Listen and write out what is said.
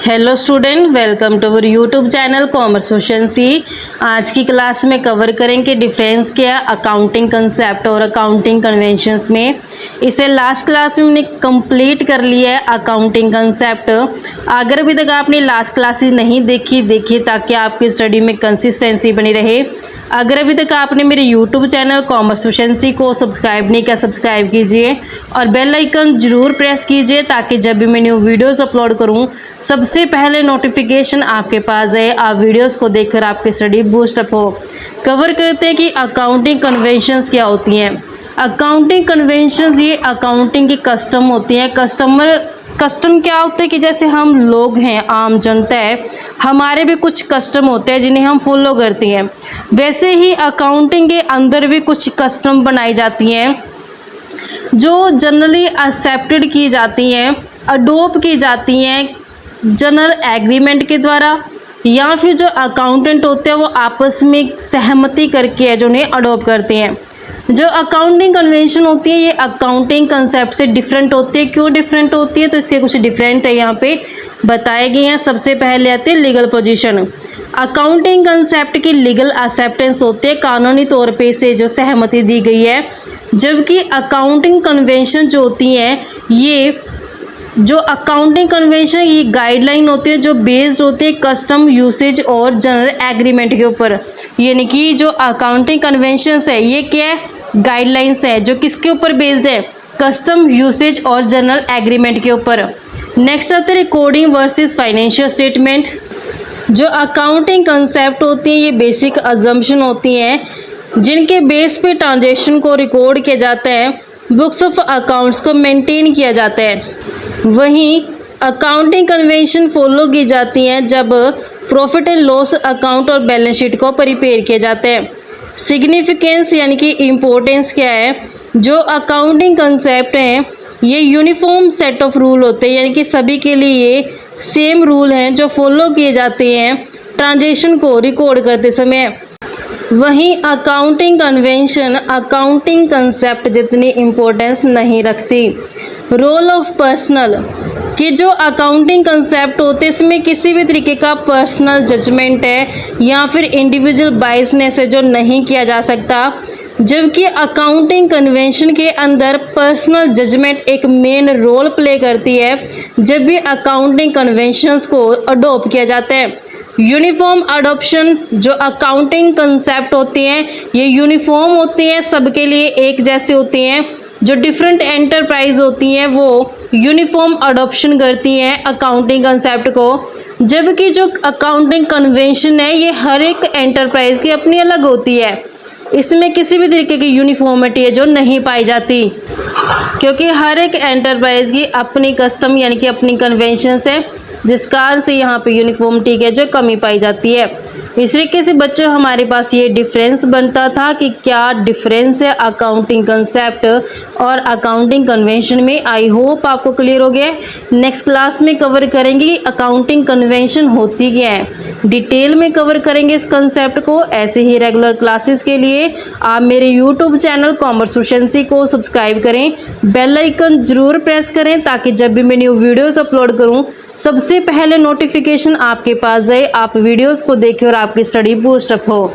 Hello student, welcome to our YouTube channel commerce efficiency. आज की class में cover करेंगे डिफरेंस क्या अकाउंटिंग कंसेप्ट और अकाउंटिंग कन्वेंशंस में। इसे लास्ट क्लास में हमने कंप्लीट कर लिया है अकाउंटिंग कंसेप्ट। अगर अभी तक आपने लास्ट क्लासेस नहीं देखिए ताकि आपकी स्टडी में कंसिस्टेंसी बनी रहे। अगर अभी तक आपने मेरे यूट्यूब चैनल कॉमर्स एफिशिएंसी को सब्सक्राइब नहीं किया, सब्सक्राइब कीजिए और बेल आइकन जरूर प्रेस कीजिए ताकि जब भी मैं न्यू वीडियोस अपलोड करूं सबसे पहले नोटिफिकेशन आपके पास है। आप वीडियोस को देखकर आपकी स्टडी बूस्ट अप हो। कवर करते हैं कि अकाउंटिंग कन्वेंशंस क्या होती हैं। अकाउंटिंग कन्वेंशंस ये अकाउंटिंग की कस्टम होती हैं। कस्टम क्या होते हैं कि जैसे हम लोग हैं, आम जनता है, हमारे भी कुछ कस्टम होते हैं जिन्हें हम फॉलो करते हैं। वैसे ही अकाउंटिंग के अंदर भी कुछ कस्टम बनाई जाती हैं जो जनरली एक्सेप्टेड की जाती हैं, अडोप्ट की जाती हैं जनरल एग्रीमेंट के द्वारा, या फिर जो अकाउंटेंट होते हैं वो आपस में सहमति करके है जो उन्हें अडोप्ट करते हैं। जो अकाउंटिंग कन्वेंशन होती है ये अकाउंटिंग कंसेप्ट से डिफरेंट होती है। क्यों डिफरेंट होती है, तो इसके कुछ डिफरेंट है यहाँ पे बताए गए हैं। सबसे पहले आते हैं लीगल पोजीशन। अकाउंटिंग कंसेप्ट की लीगल एक्सेप्टेंस होती है, कानूनी तौर पे इसे जो सहमति दी गई है। जबकि अकाउंटिंग कन्वेंशन जो होती हैं ये जो अकाउंटिंग कन्वेंशन ये गाइडलाइन होती है जो बेस्ड होती है कस्टम, यूसेज और जनरल एग्रीमेंट के ऊपर। यानी कि जो अकाउंटिंग कन्वेंशंस है ये क्या है, गाइडलाइंस है जो किसके ऊपर बेस्ड है, कस्टम, यूसेज और जनरल एग्रीमेंट के ऊपर। नेक्स्ट आता है रिकॉर्डिंग वर्सेस फाइनेंशियल स्टेटमेंट। जो अकाउंटिंग कंसेप्ट होती हैं ये बेसिक अजम्पशन होती हैं जिनके बेस पे ट्रांजेक्शन को रिकॉर्ड किया जाता है, बुक्स ऑफ अकाउंट्स को मेंटेन किया जाता है। वहीं अकाउंटिंग कन्वेंशन फॉलो की जाती हैं जब प्रॉफिट एंड लॉस अकाउंट और बैलेंस शीट को प्रिपेयर किया जाता है। सिग्निफिकेंस यानी कि इम्पोर्टेंस क्या है, जो अकाउंटिंग कंसेप्ट हैं ये यूनिफॉर्म सेट ऑफ रूल होते हैं, यानी कि सभी के लिए ये सेम रूल हैं जो फॉलो किए जाते हैं ट्रांजेक्शन को रिकॉर्ड करते समय। वहीं अकाउंटिंग कन्वेंशन अकाउंटिंग कंसेप्ट जितनी इम्पोर्टेंस नहीं रखती। रोल ऑफ पर्सनल कि जो अकाउंटिंग कंसेप्ट होते हैं इसमें किसी भी तरीके का पर्सनल जजमेंट है या फिर इंडिविजुअल बायसनेस है जो नहीं किया जा सकता। जबकि अकाउंटिंग कन्वेंशन के अंदर पर्सनल जजमेंट एक मेन रोल प्ले करती है जब भी अकाउंटिंग कन्वेंशंस को अडोप्ट किया जाता है। यूनिफॉर्म अडॉप्शन जो अकाउंटिंग कंसेप्ट होती हैं ये यूनिफॉर्म होती हैं, सबके लिए एक जैसे होती हैं। जो डिफरेंट एंटरप्राइज होती हैं वो यूनिफॉर्म अडॉप्शन करती हैं अकाउंटिंग कंसेप्ट को। जबकि जो अकाउंटिंग कन्वेंशन है ये हर एक एंटरप्राइज की अपनी अलग होती है, इसमें किसी भी तरीके की यूनिफॉर्मिटी है जो नहीं पाई जाती, क्योंकि हर एक एंटरप्राइज की अपनी कस्टम यानी कि अपनी कन्वेंशंस है जिस कारण से यहाँ पे यूनिफॉर्मिटी की जो कमी पाई जाती है। इस तरीके से बच्चों हमारे पास ये डिफरेंस बनता था कि क्या डिफरेंस है अकाउंटिंग कंसेप्ट और अकाउंटिंग कन्वेंशन में। आई होप आपको क्लियर हो गया। नेक्स्ट क्लास में कवर करेंगे कि अकाउंटिंग कन्वेंशन होती क्या है, डिटेल में कवर करेंगे इस कंसेप्ट को। ऐसे ही रेगुलर क्लासेस के लिए आप मेरे यूट्यूब चैनल कॉमर्स एफिशिएंसी को सब्सक्राइब करें, बेल आइकन जरूर प्रेस करें ताकि जब भी मैं न्यू वीडियोस अपलोड करूं सबसे पहले नोटिफिकेशन आपके पास जाए, आप वीडियोस को देखें और आपकी स्टडी बूस्ट अप हो।